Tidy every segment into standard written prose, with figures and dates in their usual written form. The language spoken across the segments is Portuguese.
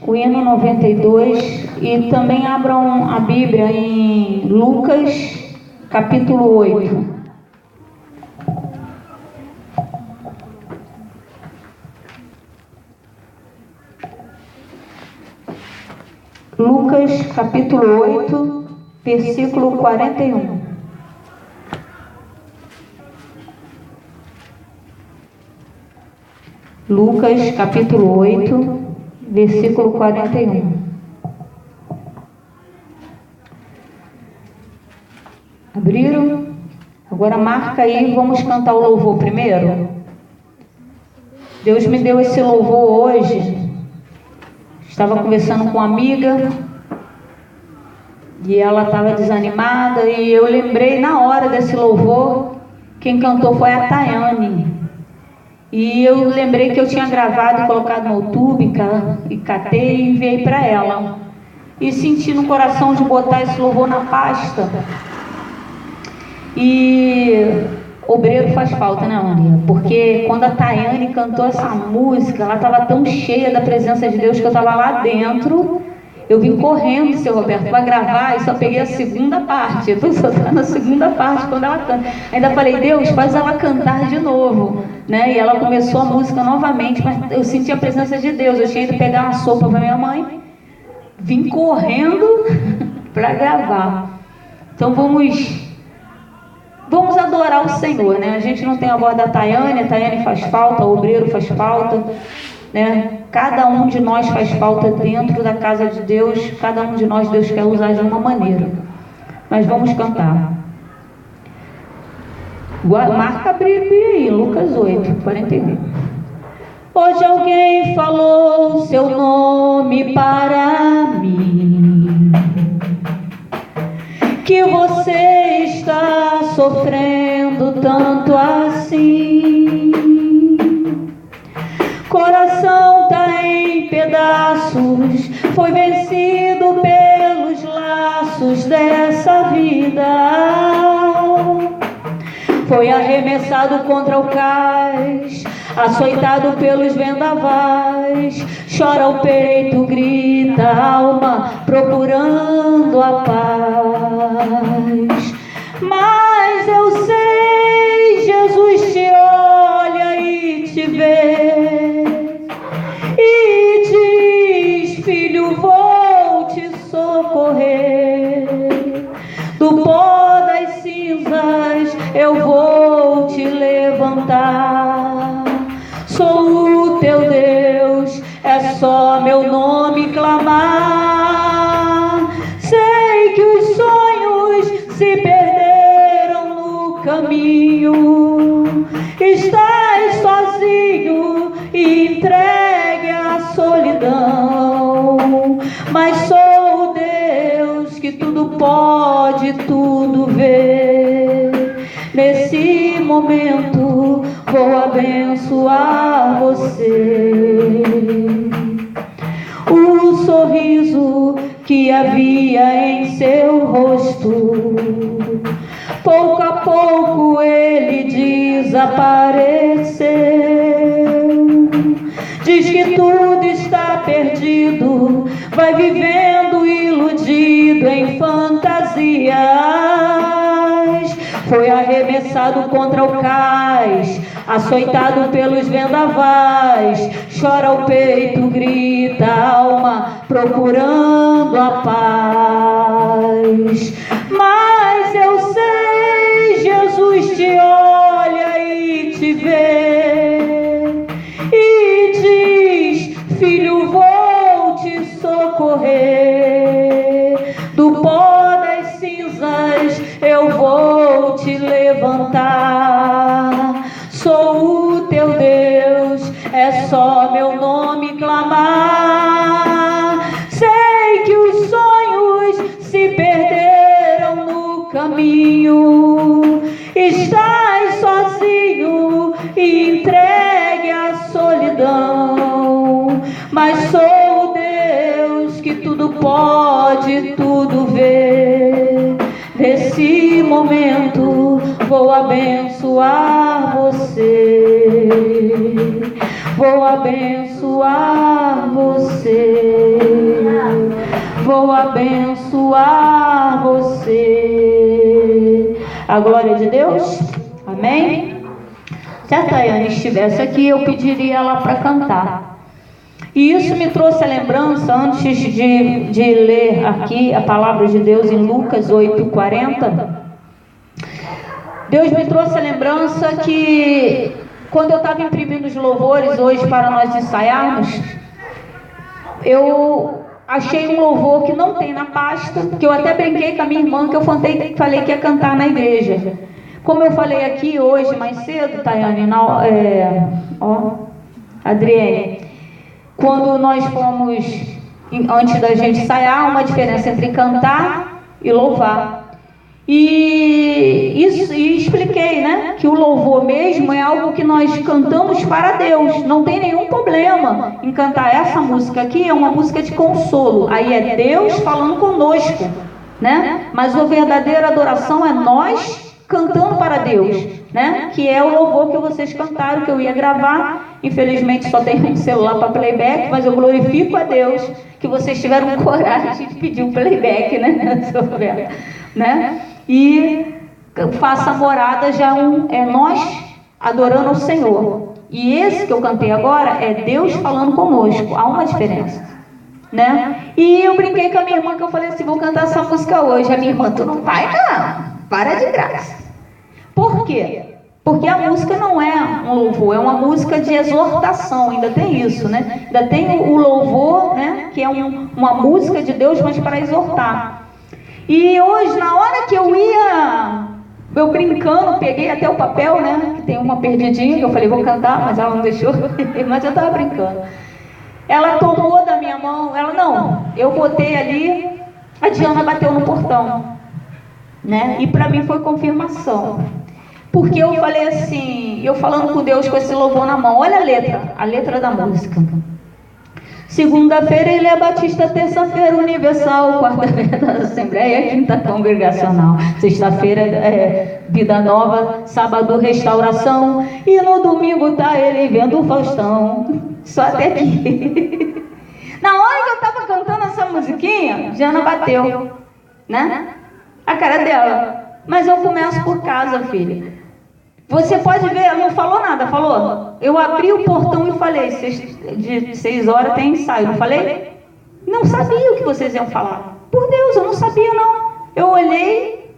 o hino 92, e também abram a Bíblia em Lucas, capítulo 8. Lucas, capítulo 8, versículo 41. Lucas, capítulo 8, versículo 41. Abriram? Agora marca aí, vamos cantar o louvor primeiro. Deus me deu esse louvor hoje. Estava conversando com uma amiga e ela estava desanimada, e eu lembrei na hora desse louvor. Quem cantou foi a Tayane. E eu lembrei que eu tinha gravado e colocado no YouTube, e catei e enviei para ela. E senti no coração de botar esse louvor na pasta. E obreiro faz falta, né, Maria? Porque quando a Tayane cantou essa música, ela estava tão cheia da presença de Deus que eu estava lá dentro. Eu vim correndo, seu Roberto, para gravar, e só peguei a segunda parte. Eu estou só na segunda parte quando ela canta. Ainda falei, Deus, faz ela cantar de novo, né? E ela começou a música novamente, mas eu senti a presença de Deus. Eu tinha ido pegar uma sopa para minha mãe, vim correndo para gravar. Então vamos adorar o Senhor, né? A gente não tem a voz da Tayane, a Tayane faz falta, o obreiro faz falta, né? Cada um de nós faz falta dentro da casa de Deus. Cada um de nós Deus quer usar de uma maneira. Mas vamos cantar. Marca a Bíblia aí, Lucas 8, 41. Hoje alguém falou seu nome para mim, que você está sofrendo tanto assim. Coração tá em pedaços, foi vencido pelos laços dessa vida. Foi arremessado contra o cais, açoitado pelos vendavais. Chora o peito, grita a alma, procurando a paz. Mas eu sei, Jesus te olha e te vê, e diz, filho, vou te socorrer. Do pó das cinzas eu vou te levantar. Sou o teu Deus, é só meu nome clamar. Sei que os sonhos se perderam no caminho. Estás sozinho e entregue à solidão. Mas sou o Deus que tudo pode, tudo vê. Nesse momento vou abençoar você. O sorriso que havia em seu rosto, pouco a pouco ele desapareceu. Diz que tudo está perdido, vai vivendo iludido em fantasias. Foi arremessado contra o cais, açoitado pelos vendavais. Chora o peito, grita a alma, procurando a paz. Mas eu sei, Jesus te olha e te vê, e diz, filho, vou te socorrer. Do pó das cinzas eu vou te levantar. Sou o teu Deus, é só meu nome clamar. Sei que os sonhos se perderam no caminho. Estás sozinho e entregue à solidão. Mas sou o Deus que tudo pode, tudo vê. Nesse momento vou abençoar você. Vou abençoar você. vou abençoar você. A glória de Deus, amém? Se a Tayane estivesse aqui, eu pediria ela para cantar. E isso me trouxe a lembrança, antes de ler aqui a palavra de Deus em Lucas 8:40. Deus me trouxe a lembrança que quando eu estava imprimindo os louvores hoje para nós ensaiarmos, eu achei um louvor que não tem na pasta, que eu até brinquei com a minha irmã, que eu falei que ia cantar na igreja. Como eu falei aqui hoje mais cedo, Tayane, Adriane, quando nós fomos, antes da gente ensaiar, há uma diferença entre cantar e louvar. E expliquei, né, que o louvor mesmo é algo que nós cantamos para Deus. Não tem nenhum problema em cantar essa música aqui, é uma música de consolo. Aí é Deus falando conosco, né? Mas a verdadeira adoração é nós cantando para Deus, né? Que é o louvor que vocês cantaram, que eu ia gravar. Infelizmente só tem um celular para playback, mas eu glorifico a Deus que vocês tiveram coragem de pedir um playback, né? E faça morada já é nós adorando ao Senhor. E esse que eu cantei agora é Deus falando conosco. Há uma diferença, né? E eu brinquei com a minha irmã, que eu falei assim, vou cantar essa música hoje. A minha irmã, tu não vai não, para de graça. Por quê? Porque a música não é um louvor, é uma música de exortação, ainda tem isso, né? Ainda tem o louvor, né? Que é uma música de Deus, mas para exortar. E hoje, na hora que eu brincando, peguei até o papel, né? Que tem uma perdidinha, que eu falei, vou cantar, mas ela não deixou, mas eu estava brincando. Ela tomou da minha mão, eu botei ali, a Diana bateu no portão, né? E para mim foi confirmação. Porque eu falei assim, eu falando com Deus com esse louvor na mão, olha a letra da música. Segunda-feira ele é Batista, terça-feira Universal, quarta-feira da Assembleia, quinta congregacional, sexta-feira é Vida Nova, sábado Restauração, e no domingo tá ele vendo o Faustão. Só até aqui. Na hora que eu estava cantando essa musiquinha, Jana bateu, né? A cara dela. Mas eu começo por casa, filha. Você pode ver, ela não falou nada, falou? Eu abri o portão e falei, de 6 horas tem ensaio, não falei? Não sabia o que vocês iam falar. Por Deus, eu não sabia não. Eu olhei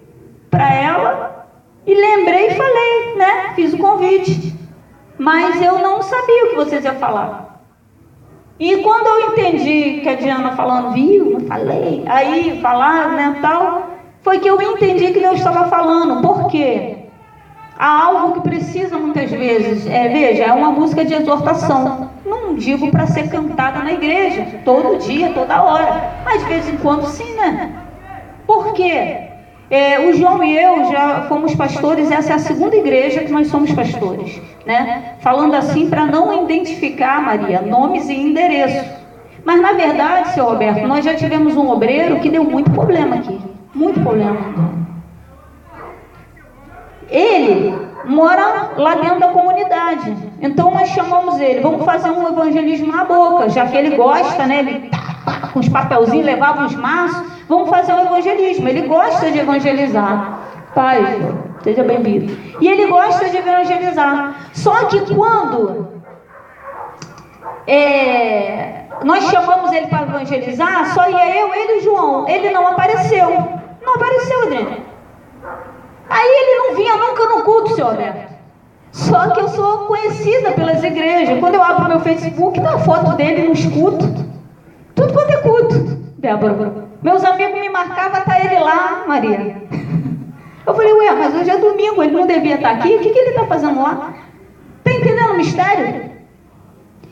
para ela e lembrei e falei, né? Fiz o convite. Mas eu não sabia o que vocês iam falar. E quando eu entendi que a Diana falando, viu, não falei, aí falaram, né, tal, foi que eu entendi que Deus estava falando. Por quê? Há algo que precisa muitas vezes, veja, é uma música de exortação. Não digo para ser cantada na igreja, todo dia, toda hora, mas de vez em quando sim, né? Por quê? O João e eu já fomos pastores, essa é a segunda igreja que nós somos pastores, né? Falando assim para não identificar, Maria, nomes e endereços. Mas na verdade, seu Roberto, nós já tivemos um obreiro que deu muito problema aqui, muito problema. Ele mora lá dentro da comunidade. Então nós chamamos ele, vamos fazer um evangelismo na boca, já que ele gosta, né? Ele com os papelzinhos, levava os maços, vamos fazer um evangelismo. Ele gosta de evangelizar. Pai, seja bem-vindo. E ele gosta de evangelizar. Só que quando nós chamamos ele para evangelizar, só ia eu, ele e o João. Ele não apareceu. Não apareceu, Adriana. Aí ele não vinha nunca no culto, seu Alberto. Só que eu sou conhecida pelas igrejas. Quando eu abro meu Facebook, dá a foto dele nos cultos. Tudo quanto é culto, Débora. Meus amigos me marcavam, tá ele lá, Maria. Eu falei, mas hoje é domingo, ele não devia estar aqui. O que ele está fazendo lá? Está entendendo o mistério?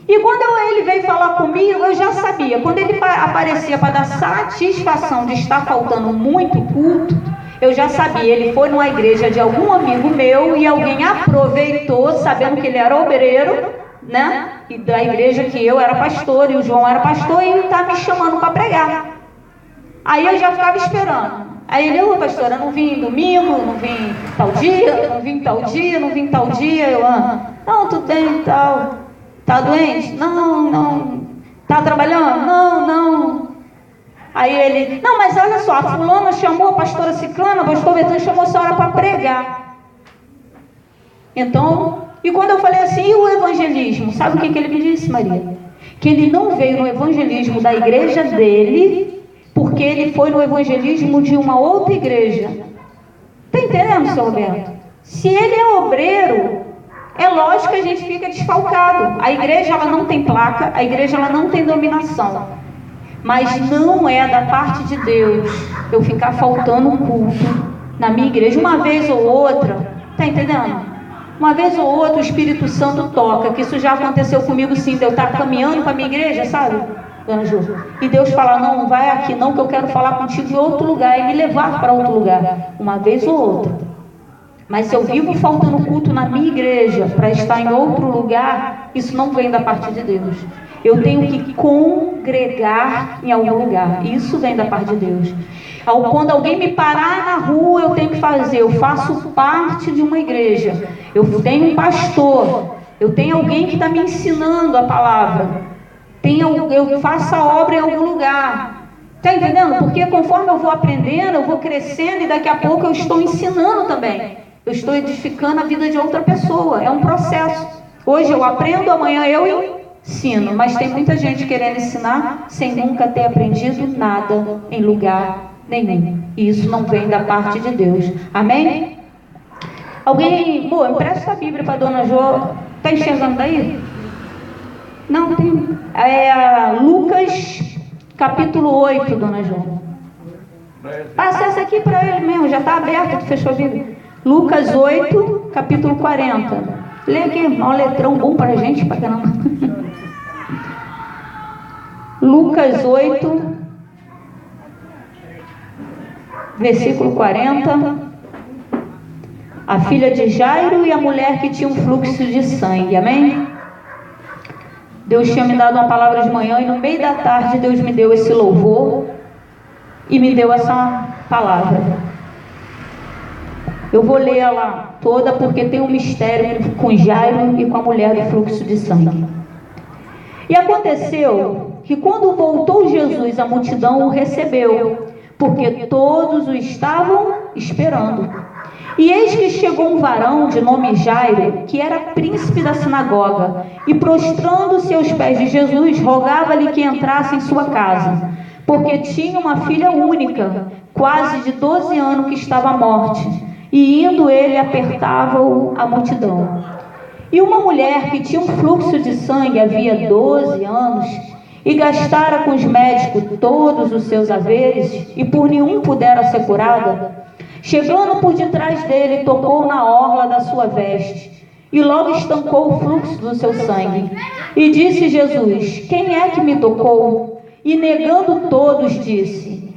E quando ele veio falar comigo, eu já sabia. Quando ele aparecia para dar satisfação de estar faltando muito culto, eu já sabia, ele foi numa igreja de algum amigo meu e alguém aproveitou, sabendo que ele era obreiro, né? E da igreja que eu era pastor e o João era pastor, e ele está me chamando para pregar. Aí eu já ficava esperando. Aí ele, pastora, não vim domingo, não vim tal dia, não vim tal dia, não vim tal dia. Eu, não, tu tem tal. Tá doente? Não. Tá trabalhando? Não. Aí ele, não, mas olha só, a fulana chamou a pastora Ciclana, o pastor Betânia chamou a senhora para pregar. Então, e quando eu falei assim, e o evangelismo? Sabe o que ele me disse, Maria? Que ele não veio no evangelismo da igreja dele, porque ele foi no evangelismo de uma outra igreja. Está entendendo, seu Roberto? Se ele é obreiro, é lógico que a gente fica desfalcado. A igreja ela não tem placa, a igreja ela não tem dominação. Mas não é da parte de Deus eu ficar faltando um culto na minha igreja. Uma vez ou outra, está entendendo? Uma vez ou outra o Espírito Santo toca, que isso já aconteceu comigo sim, de eu estar caminhando para a minha igreja, sabe, dona Ju? E Deus fala, não vai aqui não, que eu quero falar contigo em outro lugar, e me levar para outro lugar, uma vez ou outra. Mas se eu vivo faltando culto na minha igreja, para estar em outro lugar, isso não vem da parte de Deus. Eu tenho que congregar em algum lugar, isso vem da parte de Deus. Quando alguém me parar na rua, eu tenho que fazer, eu faço parte de uma igreja, eu tenho um pastor, eu tenho alguém que está me ensinando a palavra, eu faço a obra em algum lugar. Está entendendo? Porque conforme eu vou aprendendo, eu vou crescendo e daqui a pouco eu estou ensinando também. Eu estou edificando a vida de outra pessoa, é um processo. Hoje eu aprendo, amanhã eu ensino, mas tem muita gente querendo ensinar sem nunca ter aprendido nada em lugar nenhum. E isso não vem da parte de Deus. Amém? Alguém, boa, empresta a Bíblia para a dona Jo. Está enxergando daí? Não, tem. Lucas, capítulo 8, dona Jo. Passa essa aqui para ele mesmo, já está aberto, tu fechou a Bíblia. Lucas 8, capítulo 40. Lê aqui, um letrão bom para a gente, para caramba. Lucas 8, versículo 40. A filha de Jairo e a mulher que tinha um fluxo de sangue, amém? Deus tinha me dado uma palavra de manhã e no meio da tarde Deus me deu esse louvor e me deu essa palavra. Eu vou ler ela toda porque tem um mistério com Jairo e com a mulher do fluxo de sangue. E aconteceu que quando voltou Jesus, a multidão o recebeu, porque todos o estavam esperando. E eis que chegou um varão de nome Jairo, que era príncipe da sinagoga, e prostrando-se aos pés de Jesus, rogava-lhe que entrasse em sua casa, porque tinha uma filha única, quase de 12 anos, que estava à morte. E indo ele, apertava-o a multidão. E uma mulher que tinha um fluxo de sangue havia 12 anos, e gastara com os médicos todos os seus haveres, e por nenhum pudera ser curada, chegando por detrás dele, tocou na orla da sua veste, e logo estancou o fluxo do seu sangue. E disse Jesus, quem é que me tocou? E negando todos, disse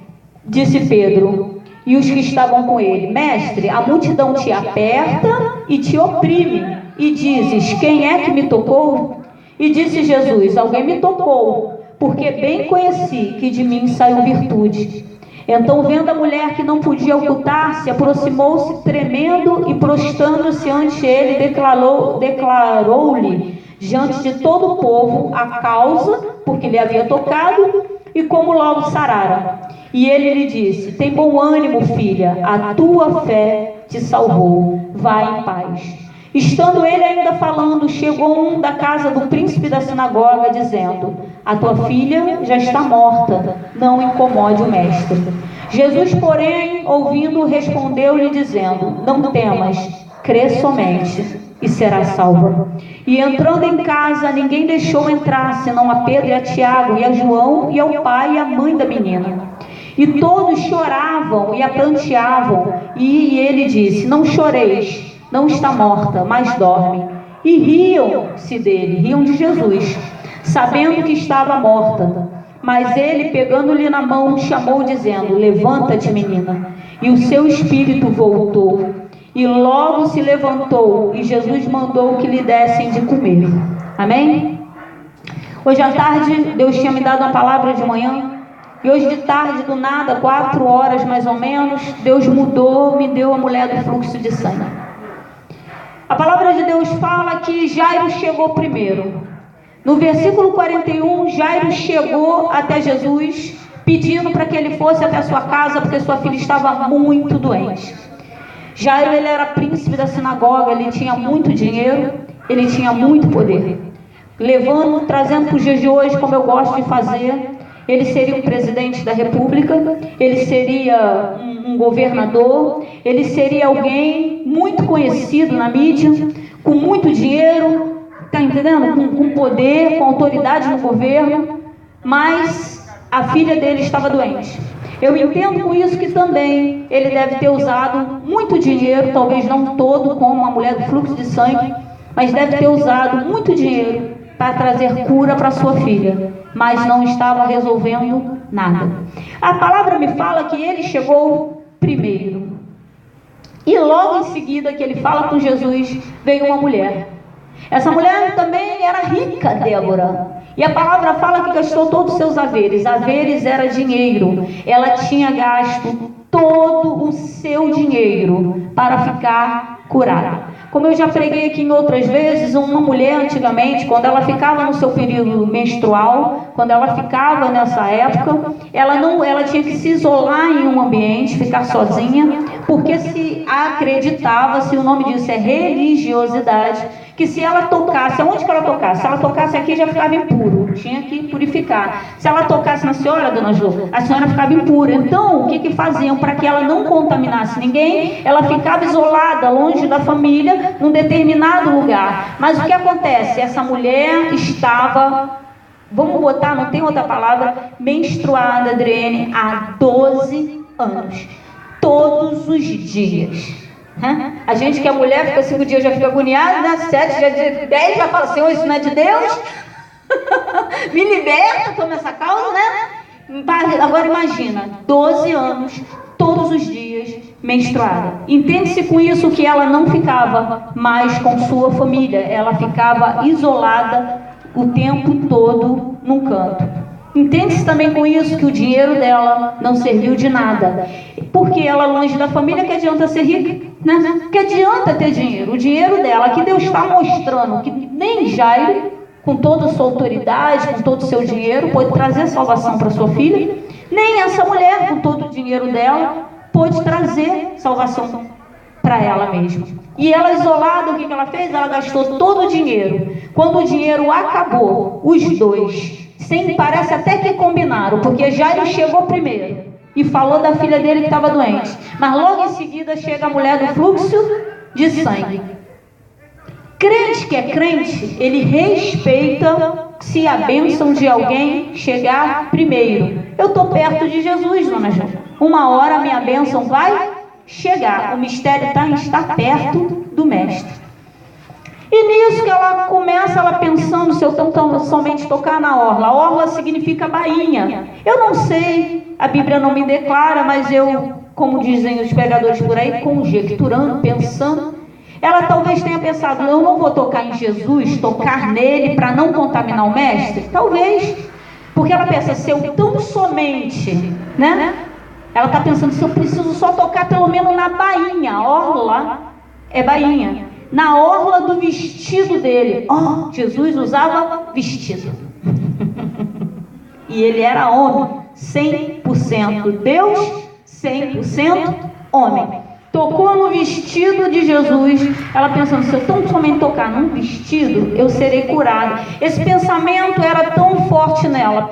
Pedro, e os que estavam com ele, mestre, a multidão te aperta e te oprime, e dizes, quem é que me tocou? E disse Jesus, alguém me tocou, porque bem conheci que de mim saiu virtude. Então, vendo a mulher que não podia ocultar-se, aproximou-se tremendo e prostrando-se ante ele, declarou-lhe diante de todo o povo a causa porque lhe havia tocado e como logo sarara. E ele lhe disse, tem bom ânimo, filha, a tua fé te salvou, vai em paz. Estando ele ainda falando, chegou um da casa do príncipe da sinagoga, dizendo, a tua filha já está morta, não incomode o mestre. Jesus, porém, ouvindo, respondeu-lhe, dizendo, não temas, crê somente, e será salva. E entrando em casa, ninguém deixou entrar, senão a Pedro e a Tiago, e a João, e ao pai e a mãe da menina. E todos choravam e a pranteavam, e ele disse, não choreis, não está morta, mas dorme. E riam-se dele, riam de Jesus, sabendo que estava morta. Mas ele, pegando-lhe na mão, chamou, dizendo, levanta-te, menina. E o seu espírito voltou. E logo se levantou, e Jesus mandou que lhe dessem de comer. Amém? Hoje à tarde, Deus tinha me dado uma palavra de manhã. E hoje de tarde, do nada, 4 horas mais ou menos, Deus mudou, me deu a mulher do fluxo de sangue. A palavra de Deus fala que Jairo chegou primeiro. No versículo 41, Jairo chegou até Jesus pedindo para que ele fosse até a sua casa, porque sua filha estava muito doente. Jairo, ele era príncipe da sinagoga, ele tinha muito dinheiro, ele tinha muito poder. Levando, trazendo para os dias de hoje, como eu gosto de fazer, ele seria um presidente da república, ele seria um governador, ele seria alguém muito conhecido na mídia, com muito dinheiro, tá entendendo? Com poder, com autoridade no governo, mas a filha dele estava doente. Eu entendo com isso que também ele deve ter usado muito dinheiro, talvez não todo, como uma mulher do fluxo de sangue, mas deve ter usado muito dinheiro para trazer cura para sua filha, mas não estava resolvendo nada. A palavra me fala que ele chegou primeiro. E logo em seguida que ele fala com Jesus, veio uma mulher. Essa mulher também era rica, Débora. E a palavra fala que gastou todos os seus haveres. Haveres era dinheiro. Ela tinha gasto todo o seu dinheiro para ficar curada. Como eu já preguei aqui em outras vezes, uma mulher antigamente, quando ela ficava no seu período menstrual, quando ela ficava nessa época, ela tinha que se isolar em um ambiente, ficar sozinha, porque se acreditava, se o nome disso é religiosidade, que se ela tocasse, aonde que ela tocasse? Se ela tocasse aqui, já ficava impuro, tinha que purificar. Se ela tocasse na senhora, dona Jo, a senhora ficava impura. Então, o que faziam para que ela não contaminasse ninguém? Ela ficava isolada, longe da família, num determinado lugar. Mas o que acontece? Essa mulher estava, vamos botar, não tem outra palavra, menstruada, Adriane, há 12 anos. Todos os dias. A gente que é mulher, fica 5 dias, já fica agoniada, né? 7, já 10, já fala assim, isso não é de Deus? Me liberta, toma essa causa, né? Agora imagina, 12 anos, todos os dias, menstruada. Entende-se com isso que ela não ficava mais com sua família, ela ficava isolada o tempo todo num canto. Entende-se também com isso que o dinheiro dela não serviu de nada. Porque ela longe da família, que adianta ser rica, né? Que adianta ter dinheiro? O dinheiro dela, que Deus está mostrando que nem Jairo, com toda a sua autoridade, com todo o seu dinheiro, pode trazer salvação para sua filha. Nem essa mulher, com todo o dinheiro dela, pôde trazer salvação para ela mesma. E ela isolada, o que ela fez? Ela gastou todo o dinheiro. Quando o dinheiro acabou, os dois, parece até que combinaram, porque Jairo chegou primeiro e falou da filha dele que estava doente, mas logo em seguida chega a mulher do fluxo de sangue. Crente que é crente, ele respeita se a bênção de alguém chegar primeiro. Eu estou perto de Jesus, dona Joana. Uma hora a minha bênção vai chegar. O mistério está perto do mestre. E nisso que ela começa, ela pensando, se eu somente tocar na orla. A orla significa bainha. Eu não sei, a Bíblia não me declara, mas eu, como dizem os pregadores por aí, conjecturando, pensando, ela talvez tenha pensado, eu não vou tocar em Jesus, tocar nele para não contaminar o mestre? Talvez, porque ela pensa, se eu tão somente, né? Ela está pensando, se eu preciso só tocar pelo menos na bainha, orla é bainha. Na orla do vestido dele. Jesus usava vestido. E ele era homem, 100% Deus, 100% homem. Tocou no vestido de Jesus. Ela pensando, se eu tão somente tocar num vestido, eu serei curada. Esse pensamento era tão forte nela.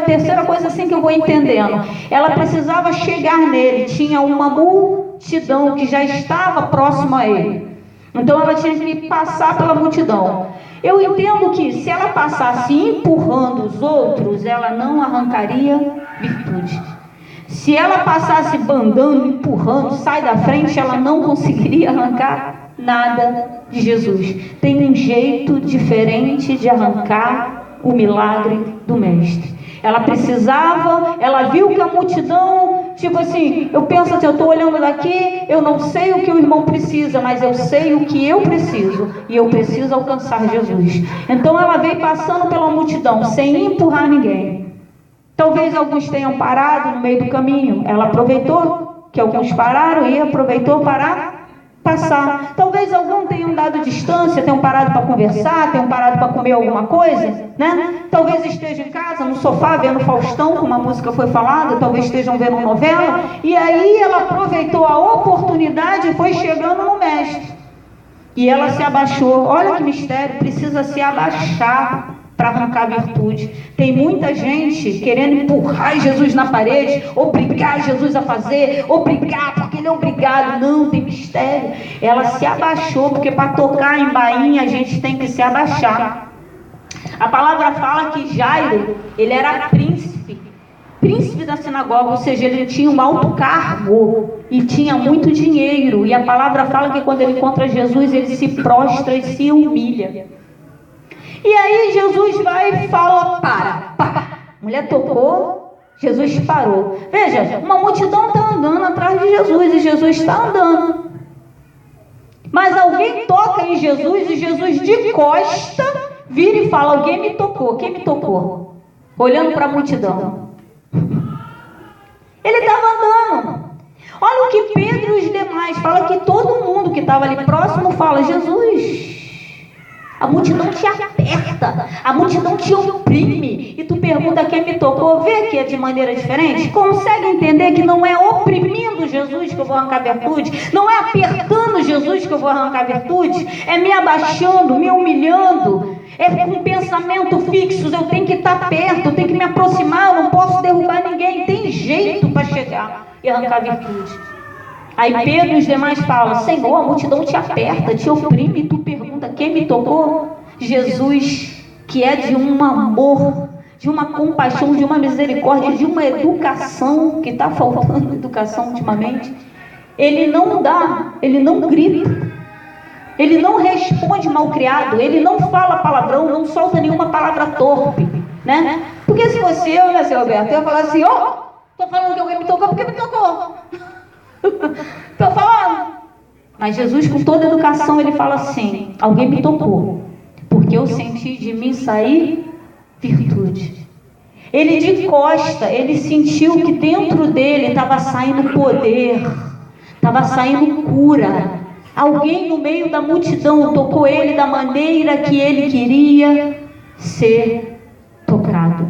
Terceira coisa assim que eu vou entendendo. Ela precisava chegar nele. Tinha uma multidão que já estava próxima a ele. Então ela tinha que passar pela multidão. Eu entendo que se ela passasse empurrando os outros, ela não arrancaria virtude. Se ela passasse bandando, empurrando, sai da frente, ela não conseguiria arrancar nada de Jesus. Tem um jeito diferente de arrancar o milagre do mestre. Ela precisava, ela viu que a multidão, tipo assim, eu penso assim, eu estou olhando daqui, eu não sei o que o irmão precisa, mas eu sei o que eu preciso, e eu preciso alcançar Jesus. Então ela veio passando pela multidão, sem empurrar ninguém. Talvez alguns tenham parado no meio do caminho, ela aproveitou que alguns pararam e aproveitou para passar. Talvez alguns tenham dado distância, tenham parado para conversar, tenham parado para comer alguma coisa, né? Talvez estejam em casa, no sofá, vendo Faustão, como a música foi falada, talvez estejam vendo uma novela, e aí ela aproveitou a oportunidade e foi chegando no mestre. E ela se abaixou. Olha que mistério, precisa se abaixar para arrancar a virtude. Tem muita gente querendo empurrar Jesus na parede, obrigar Jesus a fazer, obrigar porque ele é obrigado. Não, tem mistério. Ela se abaixou, porque para tocar em bainha a gente tem que se abaixar. A palavra fala que Jairo, ele era príncipe da sinagoga, ou seja, ele tinha um alto cargo e tinha muito dinheiro. E a palavra fala que quando ele encontra Jesus, ele se prostra e se humilha. E aí Jesus vai e fala, para. A mulher tocou, Jesus parou. Veja, uma multidão está andando atrás de Jesus e Jesus está andando. Mas alguém toca em Jesus e Jesus de costa vira e fala, alguém me tocou. Quem me tocou? Olhando para a multidão. Ele estava andando. Olha o que Pedro e os demais fala, que todo mundo que estava ali próximo fala, Jesus, a multidão te aperta, a multidão te oprime, e tu pergunta quem me tocou. Vê que é de maneira diferente. Consegue entender que não é oprimindo Jesus que eu vou arrancar virtude, não é apertando Jesus que eu vou arrancar virtude, é me abaixando, me humilhando, é com pensamento fixo. Eu tenho que estar perto, eu tenho que me aproximar, eu não posso derrubar ninguém, tem jeito para chegar e arrancar virtude. Aí Pedro e os demais falam, Senhor, a multidão te aperta, te oprime, e tu pergunta quem me tocou? Jesus, que é de um amor, de uma compaixão, de uma misericórdia, de uma educação, que está faltando educação ultimamente, ele não dá, ele não grita, ele não responde mal criado, ele não fala palavrão, não solta nenhuma palavra torpe, né? Porque se fosse eu, né, seu Roberto, eu ia falar assim, estou falando que alguém me tocou, porque me tocou. Estou falando. Mas Jesus, com toda a educação, ele fala assim, alguém me tocou, porque eu senti de mim sair virtude. Ele de costa, ele sentiu que dentro dele estava saindo poder, estava saindo cura. Alguém no meio da multidão tocou ele da maneira que ele queria ser tocado.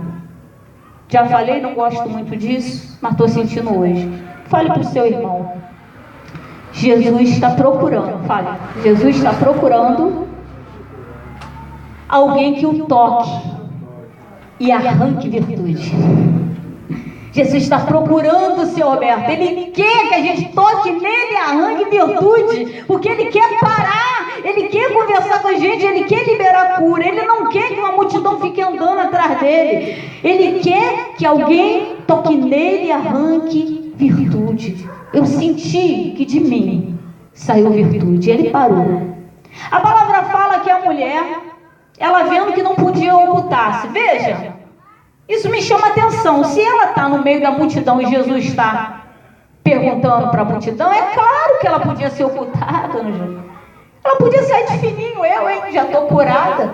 Já falei, não gosto muito disso, mas estou sentindo hoje. Fale para o seu irmão. Jesus está procurando, fale. Jesus está procurando alguém que o toque e arranque virtude. Jesus está procurando, seu Roberto. Ele quer que a gente toque nele e arranque virtude, porque ele quer parar, ele quer conversar com a gente, ele quer liberar cura. Ele não quer que uma multidão fique andando atrás dele. Ele quer que alguém toque nele e arranque virtude. Eu senti que de mim saiu virtude. Ele parou. A palavra fala que a mulher, ela vendo que não podia ocultar-se. Veja, isso me chama atenção. Se ela está no meio da multidão e Jesus está perguntando para a multidão, é claro que ela podia ser ocultada, não é? Ela podia sair de fininho. Eu já estou curada.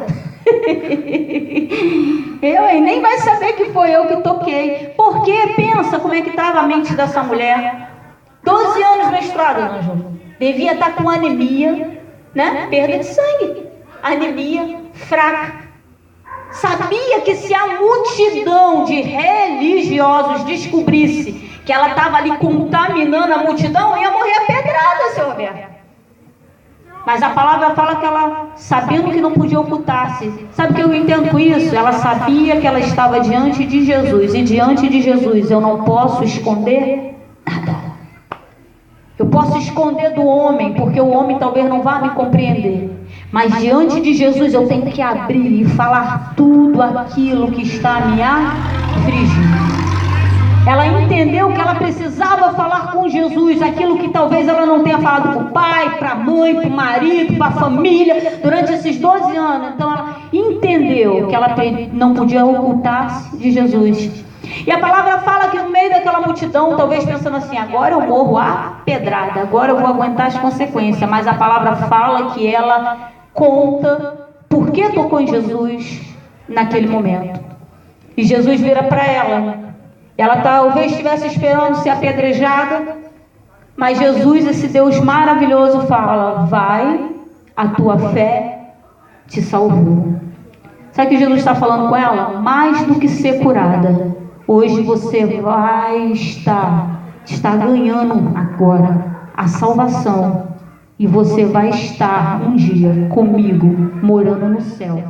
Nem vai saber que foi eu que toquei. Porque pensa como é que estava a mente dessa mulher. 12 anos menstruada, não, João? Devia estar com anemia, né? Perda de sangue, anemia, fraca. Sabia que se a multidão de religiosos descobrisse que ela estava ali contaminando a multidão, ia morrer apedrada, seu Roberto. Mas a palavra fala que ela, sabendo que não podia ocultar-se, sabe o que eu entendo com isso? Ela sabia que ela estava diante de Jesus, e diante de Jesus eu não posso esconder nada. Eu posso esconder do homem, porque o homem talvez não vá me compreender. Mas diante de Jesus eu tenho que abrir e falar tudo aquilo que está a me afligindo. Ela entendeu que ela precisava falar com Jesus, aquilo que talvez ela não tenha falado para o pai, para a mãe, para o marido, para a família, durante esses 12 anos. Então ela entendeu que ela não podia ocultar-se de Jesus. E a palavra fala que no meio daquela multidão, talvez pensando assim, agora eu morro a pedrada, agora eu vou aguentar as consequências. Mas a palavra fala que ela conta por que tocou em Jesus naquele momento. E Jesus vira para ela. Ela talvez estivesse esperando ser apedrejada, Mas Jesus, esse Deus maravilhoso, fala: vai, a tua fé te salvou. Sabe o que Jesus está falando com ela? Mais do que ser curada, hoje você está ganhando agora a salvação, e você vai estar um dia comigo, morando no céu.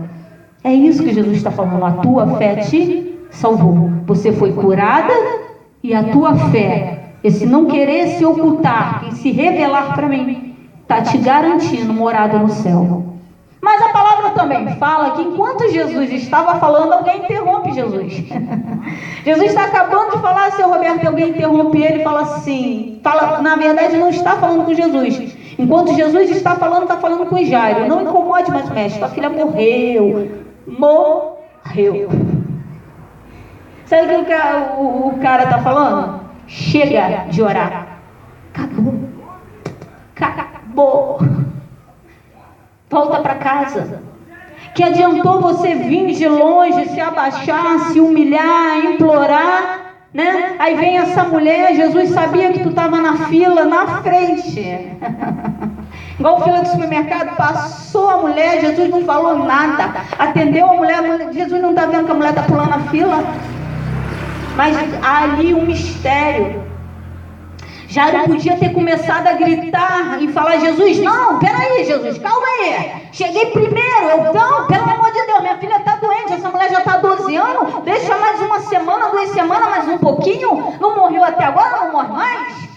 É isso que Jesus está falando. A tua fé te salvou. Você foi curada, e a tua fé, esse não querer se ocultar e se revelar para mim, está te garantindo morada no céu. Mas a palavra também fala que enquanto Jesus estava falando, alguém interrompe Jesus. Jesus está acabando de falar, seu Roberto, alguém interrompe ele e fala assim, na verdade não está falando com Jesus. Enquanto Jesus está falando com Jairo. Não incomode mais o mestre, tua filha morreu. Sabe o que o cara está falando? Chega de orar. Acabou. Volta para casa. Que adiantou você vir de longe, se abaixar, se humilhar, implorar, né? Aí vem essa mulher, Jesus sabia que tu estava na fila, na frente. Igual fila de supermercado, passou a mulher, Jesus não falou nada. Atendeu a mulher, Jesus não está vendo que a mulher está pulando a fila. Mas há ali um mistério. Jairo podia ter começado a gritar e falar: Jesus, não, peraí, Jesus, calma aí. Cheguei primeiro, então, pelo amor de Deus, minha filha está doente, essa mulher já está há 12 anos, deixa mais uma semana, 2 semanas, mais um pouquinho, não morreu até agora, não morre mais?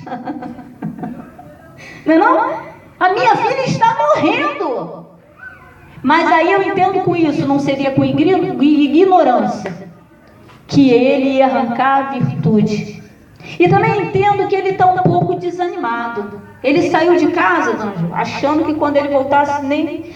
Não é não? A minha filha está morrendo. Mas aí eu entendo com isso, não seria com ignorância, que ele ia arrancar a virtude. E também entendo que ele está um pouco desanimado. Ele saiu de casa, Anjo, achando que quando ele voltasse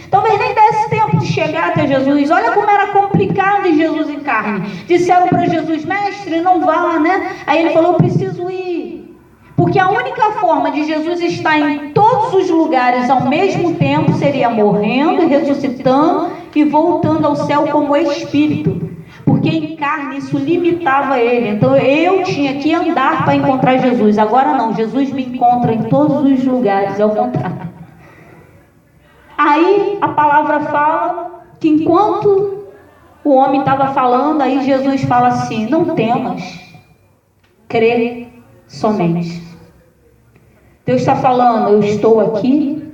talvez nem desse tempo de chegar até Jesus. Olha como era complicado em Jesus em carne. Disseram para Jesus: mestre, não vá, né? Aí ele falou: eu preciso ir. Porque a única forma de Jesus estar em todos os lugares ao mesmo tempo seria morrendo, ressuscitando e voltando ao céu como Espírito. Porque em carne isso limitava ele. Então eu tinha que andar para encontrar Jesus. Agora não, Jesus me encontra em todos os lugares, é o contrário. Aí a palavra fala que enquanto o homem estava falando, aí Jesus fala assim: não temas, crê somente. Deus está falando: eu estou aqui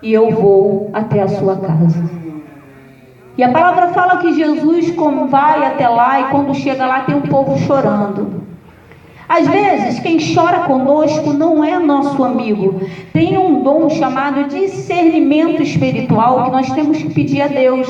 e eu vou até a sua casa. E a palavra fala que Jesus, como vai até lá, e quando chega lá tem um povo chorando. Às vezes, quem chora conosco não é nosso amigo. Tem um dom chamado discernimento espiritual que nós temos que pedir a Deus.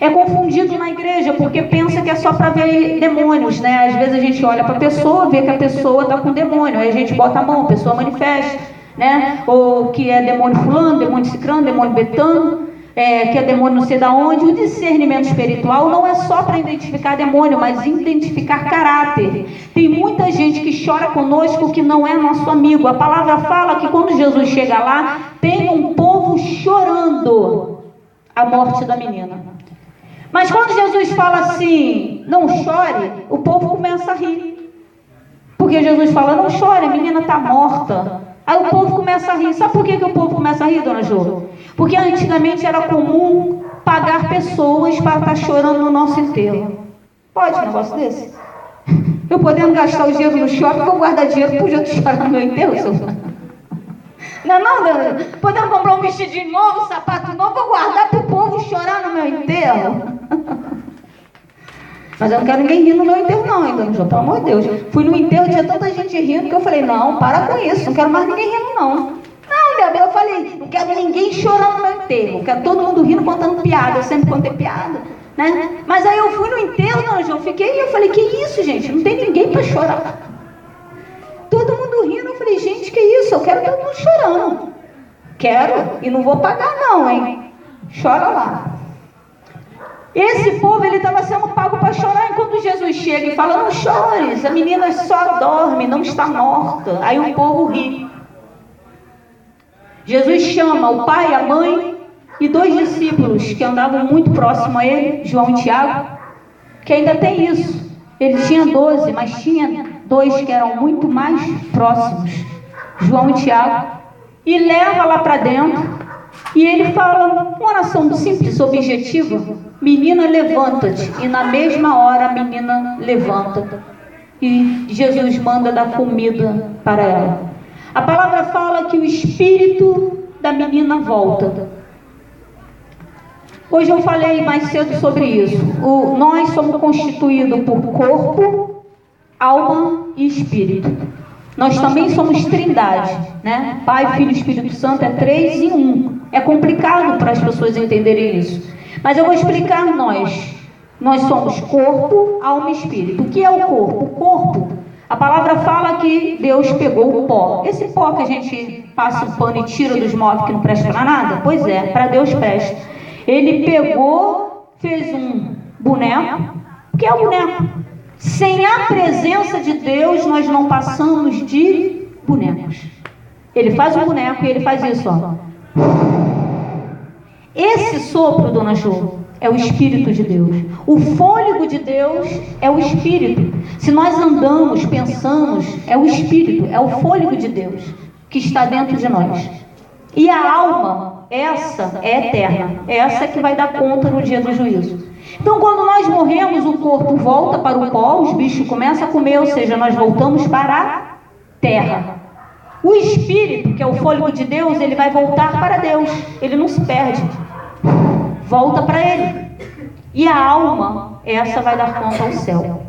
É confundido na igreja porque pensa que é só para ver demônios, né? Às vezes a gente olha para a pessoa, vê que a pessoa está com demônio, aí a gente bota a mão, a pessoa manifesta, né? Ou que é demônio fulano, demônio cicrano, demônio betano. Que é demônio não sei da onde. O discernimento espiritual não é só para identificar demônio, mas identificar caráter. Tem muita gente que chora conosco que não é nosso amigo. A palavra fala que quando Jesus chega lá, tem um povo chorando a morte da menina. Mas quando Jesus fala assim: não chore, o povo começa a rir. Porque Jesus fala: não chore, a menina está morta. Aí o povo começa a rir. Sabe por que o povo começa a rir, dona Jo? Porque antigamente era comum pagar pessoas para estar chorando no nosso enterro. Pode um negócio desse? Eu podendo gastar o dinheiro no shopping, vou guardar dinheiro para o jeito chorar no meu enterro? Não, dona Jo? Podendo comprar um vestidinho novo, um sapato novo, vou guardar para o povo chorar no meu enterro? Mas eu não quero ninguém rir no meu enterro não, hein, dona Jo? Pelo amor de Deus. Fui no enterro, tinha tanta gente rindo que eu falei: não, para com isso, não quero mais ninguém rindo não. Eu falei: não quero ninguém chorando no meu enterro, quero todo mundo rindo, contando piada. Eu sempre contei piada, né? Mas aí eu fui no enterro, dona Jo, fiquei e eu falei: que isso, gente? Não tem ninguém para chorar. Todo mundo rindo. Eu falei: gente, que isso? Eu quero todo mundo chorando. Quero, e não vou pagar não, hein? Chora lá. Esse povo, ele estava sendo pago para chorar. Enquanto Jesus chega e fala: não chores, a menina só dorme, não está morta. Aí o povo ri. Jesus chama o pai, a mãe e 2 discípulos que andavam muito próximo a ele, João e Tiago, que ainda tem isso. Ele tinha 12, mas tinha 2 que eram muito mais próximos. João e Tiago, e leva lá para dentro, e ele fala uma oração simples, objetiva: menina, levanta-te. E na mesma hora a menina levanta, e Jesus manda dar comida para ela. A palavra fala que o espírito da menina volta. Hoje eu falei mais cedo sobre isso. Nós somos constituídos por corpo, alma e espírito. Nós também somos trindade, né? Pai, Filho e Espírito Santo é 3 em 1. É complicado para as pessoas entenderem isso, mas eu vou explicar. Nós somos corpo, alma e espírito. O que é o corpo? O corpo, a palavra fala que Deus pegou o pó. Esse pó que a gente passa o pano e tira dos móveis que não presta para nada? Pois é, para Deus presta. Ele pegou, fez um boneco. O que é o boneco? Sem a presença de Deus, nós não passamos de bonecos. Ele faz um boneco e ele faz isso, ó. Esse sopro, dona Jo, é o Espírito de Deus. O fôlego de Deus é o Espírito. Se nós andamos, pensamos, é o Espírito, é o fôlego de Deus que está dentro de nós. E a alma, essa é eterna, essa que vai dar conta no dia do juízo. Então, quando nós morremos, o corpo volta para o pó, os bichos começam a comer, ou seja, nós voltamos para a terra. O Espírito, que é o fôlego de Deus, ele vai voltar para Deus, ele não se perde, volta para ele. E a alma, essa vai dar conta ao céu.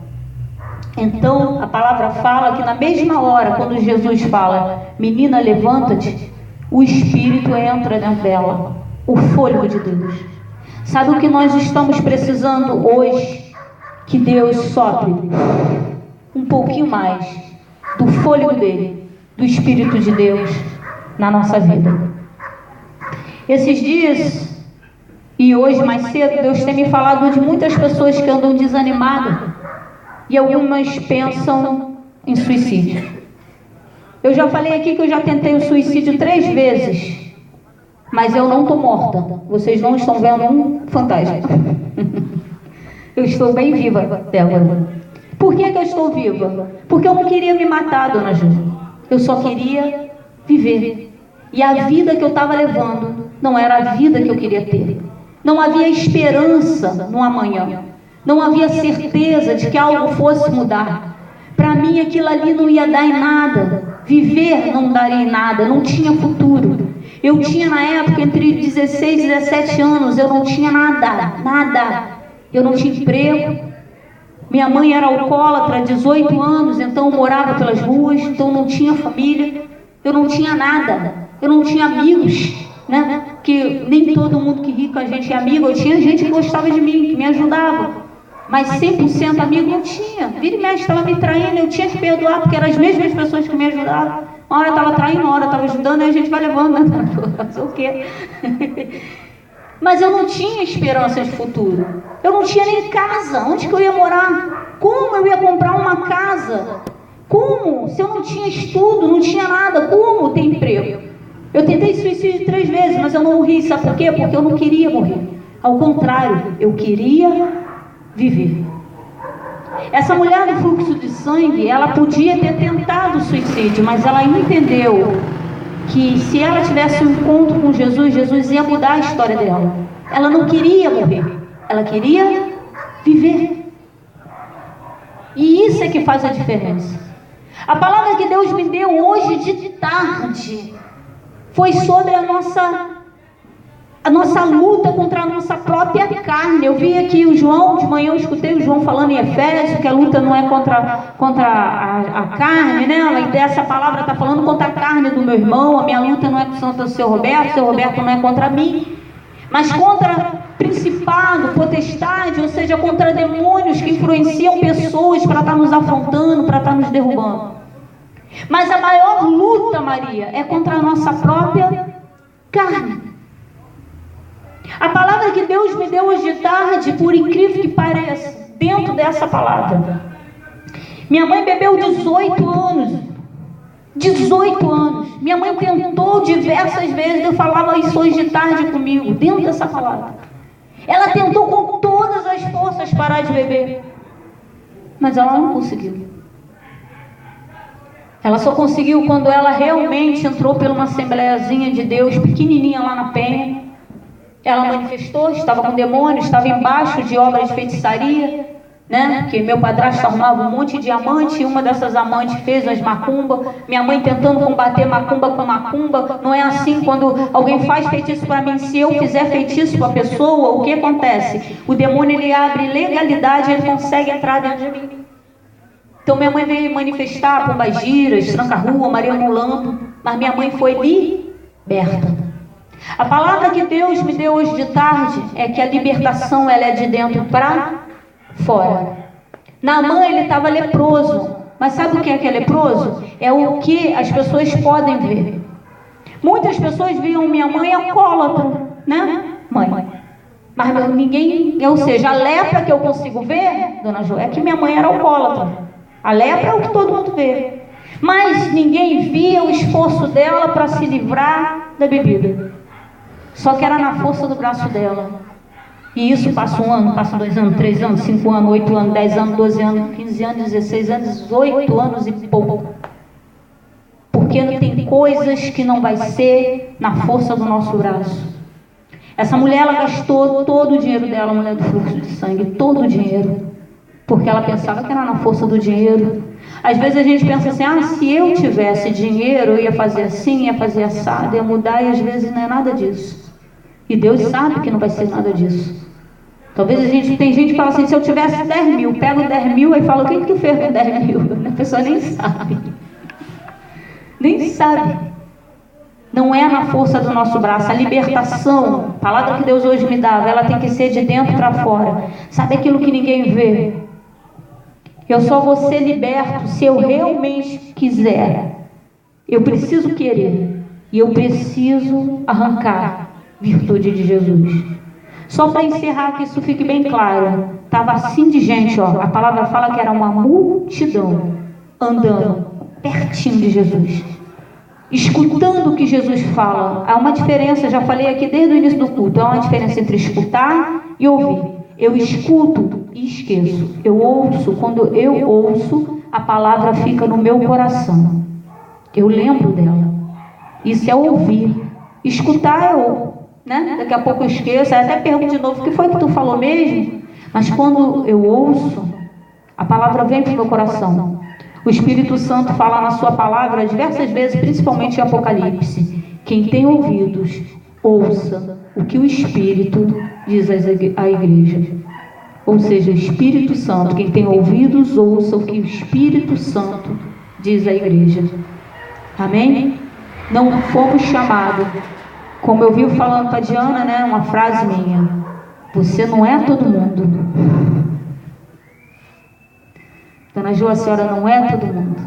Então, a palavra fala que na mesma hora, quando Jesus fala, menina, levanta-te, o Espírito entra dentro dela, o fôlego de Deus. Sabe o que nós estamos precisando hoje? Que Deus sopre um pouquinho mais do fôlego dele, do Espírito de Deus na nossa vida. Esses dias, e hoje mais cedo, Deus tem me falado de muitas pessoas que andam desanimadas, e algumas pensam em suicídio. Eu já falei aqui que eu já tentei o suicídio 3 vezes, mas eu não estou morta. Vocês não estão vendo um fantasma. Eu estou bem viva, Débora. Por que eu estou viva? Porque eu não queria me matar, dona Júlia. Eu só queria viver. E a vida que eu estava levando não era a vida que eu queria ter. Não havia esperança no amanhã. Não havia certeza de que algo fosse mudar. Para mim aquilo ali não ia dar em nada. Viver não daria em nada. Não tinha futuro. Eu tinha na época entre 16 e 17 anos. Eu não tinha nada. Eu não tinha emprego. Minha mãe era alcoólatra, 18 anos, então eu morava pelas ruas, então não tinha família, eu não tinha nada, eu não tinha amigos, né? Porque nem todo mundo que ri com a gente é amigo. Eu tinha gente que gostava de mim, que me ajudava, mas 100% amigo não tinha. Vira e mexe estava me traindo, eu tinha que perdoar, porque eram as mesmas pessoas que me ajudavam. Uma hora estava traindo, uma hora estava ajudando, aí a gente vai levando, né? Fazer o quê? Mas eu não tinha esperança de futuro. Eu não tinha nem casa. Onde que eu ia morar? Como eu ia comprar uma casa? Como? Se eu não tinha estudo, não tinha nada, como ter emprego? Eu tentei suicídio 3 vezes, mas eu não morri. Sabe por quê? Porque eu não queria morrer. Ao contrário, eu queria viver. Essa mulher do fluxo de sangue, ela podia ter tentado o suicídio, mas ela entendeu que se ela tivesse um encontro com Jesus, Jesus ia mudar a história dela. Ela não queria morrer, ela queria viver. E isso é que faz a diferença. A palavra que Deus me deu hoje de tarde foi sobre a nossa luta contra a nossa própria carne. Eu vi aqui o João, de manhã eu escutei o João falando em Efésios, que a luta não é contra a carne, né? E dessa palavra está falando contra a carne do meu irmão. A minha luta não é contra o seu Roberto não é contra mim, mas contra principado, potestade, ou seja, contra demônios que influenciam pessoas para estar nos afrontando, para estar nos derrubando. Mas a maior luta, Maria, é contra a nossa própria carne. A palavra que Deus me deu hoje de tarde, por incrível que pareça, dentro dessa palavra, minha mãe bebeu 18 anos. 18 anos. Minha mãe tentou diversas vezes, eu falava isso hoje de tarde comigo, dentro dessa palavra. Ela tentou com todas as forças parar de beber, mas ela não conseguiu. Ela só conseguiu quando ela realmente entrou por uma assembleiazinha de Deus, pequenininha lá na Penha. Ela manifestou, estava com demônio, estava embaixo de obras de feitiçaria, né? Que meu padrasto arrumava um monte de diamante, e uma dessas amantes fez as macumba. Minha mãe tentando combater macumba com macumba. Não é assim quando alguém faz feitiço para mim. Se eu fizer feitiço para a pessoa, o que acontece? O demônio, ele abre legalidade, ele consegue entrar dentro de mim. Então minha mãe veio manifestar pombagiras, tranca-rua, Maria Mulambo, mas minha mãe foi liberta. A palavra que Deus me deu hoje de tarde é que a libertação, ela é de dentro para fora. Naamã, ele estava leproso, mas sabe o que é leproso? É o que as pessoas podem ver. Muitas pessoas viam minha mãe alcoólatra, né, mãe? Mas ninguém, ou seja, a lepra que eu consigo ver, dona Jo, é que minha mãe era alcoólatra. A lepra é o que todo mundo vê. Mas ninguém via o esforço dela para se livrar da bebida. Só que era na força do braço dela. E isso passa 1 ano, passa 2 anos, 3 anos, 5 anos, 8 anos, 10 anos, 12 anos, 15 anos, 16 anos, 18 anos e pouco. Porque tem coisas que não vai ser na força do nosso braço. Essa mulher, ela gastou todo o dinheiro dela, a mulher do fluxo de sangue, todo o dinheiro. Porque ela pensava que era na força do dinheiro. Às vezes a gente pensa assim, se eu tivesse dinheiro, eu ia fazer assim, ia fazer assado, ia mudar, e às vezes não é nada disso. E Deus sabe que não vai ser nada disso. Talvez tem gente que fala assim, se eu tivesse 10 mil, pego 10 mil e fala, o que tu fez com 10 mil? A pessoa nem sabe. Nem sabe. Não é na força do nosso braço. A libertação, a palavra que Deus hoje me dava, ela tem que ser de dentro para fora. Sabe aquilo que ninguém vê? Eu só vou ser liberto se eu realmente quiser. Eu preciso querer. E eu preciso arrancar virtude de Jesus. Só para encerrar, que isso fique bem claro. Estava assim de gente, ó. A palavra fala que era uma multidão andando pertinho de Jesus, escutando o que Jesus fala. Há uma diferença, já falei aqui desde o início do culto. Há uma diferença entre escutar e ouvir. Eu escuto e esqueço. Eu ouço, quando eu ouço, a palavra fica no meu coração. Eu lembro dela. Isso é ouvir. Escutar né? Daqui a pouco eu esqueço, aí até pergunto de novo, o que foi que tu falou mesmo? Mas quando eu ouço, a palavra vem para o meu coração. O Espírito Santo fala na sua palavra diversas vezes, principalmente em Apocalipse. Quem tem ouvidos, ouça o que o Espírito diz à igreja. Ou seja, o Espírito Santo, quem tem ouvidos, ouça o que o Espírito Santo diz à igreja. Amém? Não fomos chamados, como eu vi falando para a Diana, né, uma frase minha, você não é todo mundo. Dona Jo, a senhora não é todo mundo.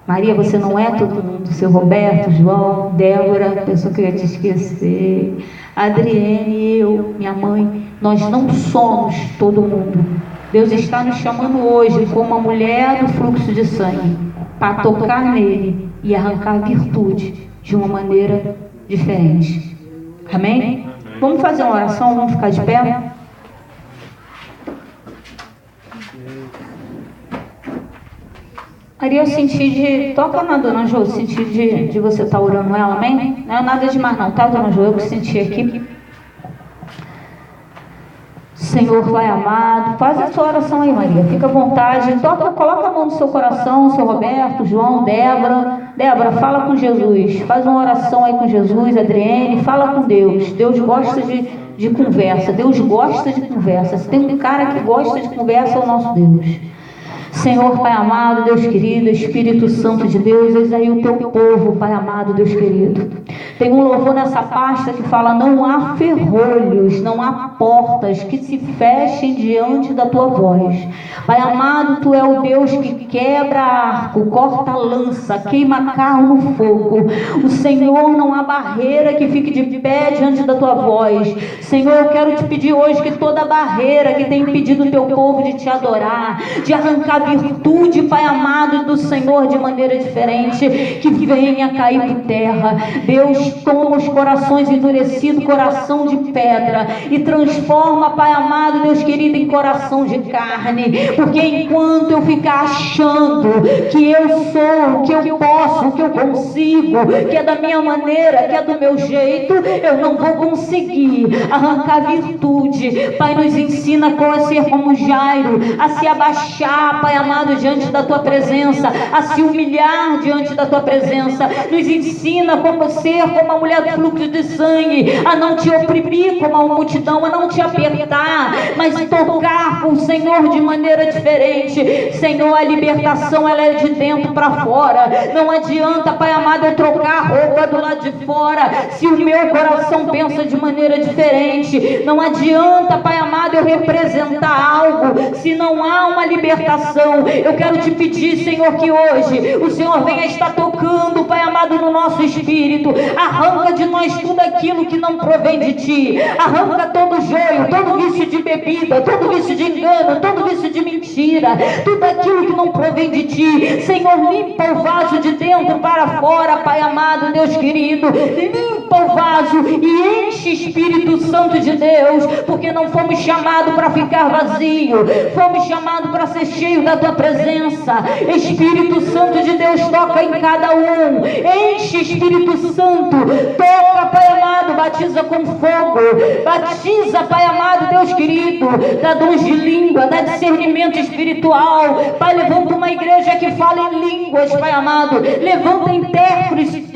Maria, você não é todo mundo. Seu Roberto, João, Débora, pessoa que eu ia te esquecer, Adriene, eu, minha mãe, nós não somos todo mundo. Deus está nos chamando hoje como uma mulher do fluxo de sangue, para tocar nele e arrancar virtude de uma maneira diferente. Amém? Vamos fazer uma oração, vamos ficar de pé? Maria, eu senti toca na Dona Jo, eu senti de você estar orando ela, amém? Não é nada demais não, tá, Dona Jo? Eu que senti aqui. Senhor, Pai amado, faz a sua oração aí, Maria, fica à vontade, coloca a mão no seu coração, seu Roberto, João, Débora, fala com Jesus, faz uma oração aí com Jesus, Adriene, fala com Deus. Deus gosta de conversa, Deus gosta de conversa. Se tem um cara que gosta de conversa, é o nosso Deus. Senhor, Pai amado, Deus querido, Espírito Santo de Deus, eis aí o teu povo, Pai amado, Deus querido. Tem um louvor nessa pasta que fala, não há ferrolhos, não há portas que se fechem diante da tua voz. Pai amado, tu é o Deus que quebra arco, corta lança, queima carro no fogo. O Senhor, não há barreira que fique de pé diante da tua voz. Senhor, eu quero te pedir hoje que toda barreira que tem impedido o teu povo de te adorar, de arrancar virtude, Pai amado, do Senhor de maneira diferente, que venha cair por terra. Deus, toma os corações endurecidos, coração de pedra, e transforma, Pai amado, Deus querido, em coração de carne, porque enquanto eu ficar achando que eu sou, que eu posso, que eu consigo, que é da minha maneira, que é do meu jeito, eu não vou conseguir arrancar virtude. Pai, nos ensina a ser como Jairo, a se abaixar, Pai amado, diante da Tua presença, a se humilhar diante da Tua presença. Nos ensina como ser como a mulher do fluxo de sangue, a não te oprimir como a multidão, a não te apertar, mas tocar com o Senhor de maneira diferente. Senhor, a libertação ela é de dentro para fora. Não adianta, Pai amado, eu trocar a roupa do lado de fora se o meu coração pensa de maneira diferente. Não adianta, Pai amado, eu representar algo se não há uma libertação. Eu quero te pedir, Senhor, que hoje o Senhor venha estar tocando, Pai amado, no nosso espírito. Arranca de nós tudo aquilo que não provém de Ti. Arranca todo joio, todo vício de bebida, todo vício de engano, todo vício de mentira, tudo aquilo que não provém de Ti. Senhor, limpa o vaso de dentro para fora, Pai amado, Deus querido. Limpa o vaso e enche, Espírito Santo de Deus, porque não fomos chamados para ficar vazio, fomos chamados para ser cheios da Tua presença. Espírito Santo de Deus, toca em cada um. Enche, Espírito Santo, toca, Pai amado, batiza com fogo, batiza, Pai amado, Deus querido, dá dons de língua, dá discernimento espiritual. Pai, levanta uma igreja que fala em línguas, Pai amado, levanta intérpretes,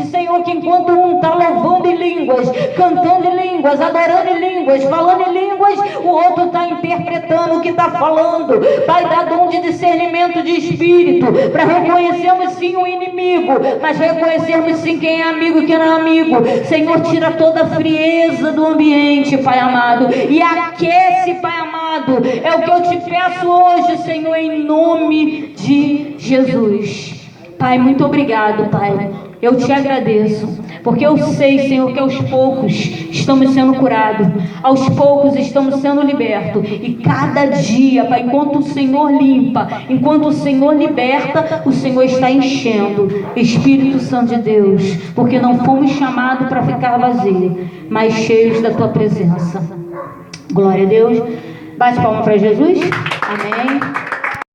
Senhor, que enquanto um está louvando em línguas, cantando em línguas, adorando em línguas, falando em línguas, o outro está interpretando o que está falando. Pai, dá dom de discernimento de espírito, para reconhecermos sim o inimigo, mas reconhecermos sim quem é amigo e quem não é amigo. Senhor, tira toda a frieza do ambiente, Pai amado, e aquece, Pai amado. É o que eu te peço hoje, Senhor, em nome de Jesus. Pai, muito obrigado, Pai. Eu te agradeço, porque eu sei, Senhor, que aos poucos estamos sendo curados, aos poucos estamos sendo libertos, e cada dia, Pai, enquanto o Senhor limpa, enquanto o Senhor liberta, o Senhor está enchendo. Espírito Santo de Deus, porque não fomos chamados para ficar vazios, mas cheios da Tua presença. Glória a Deus. Bate palma para Jesus. Amém.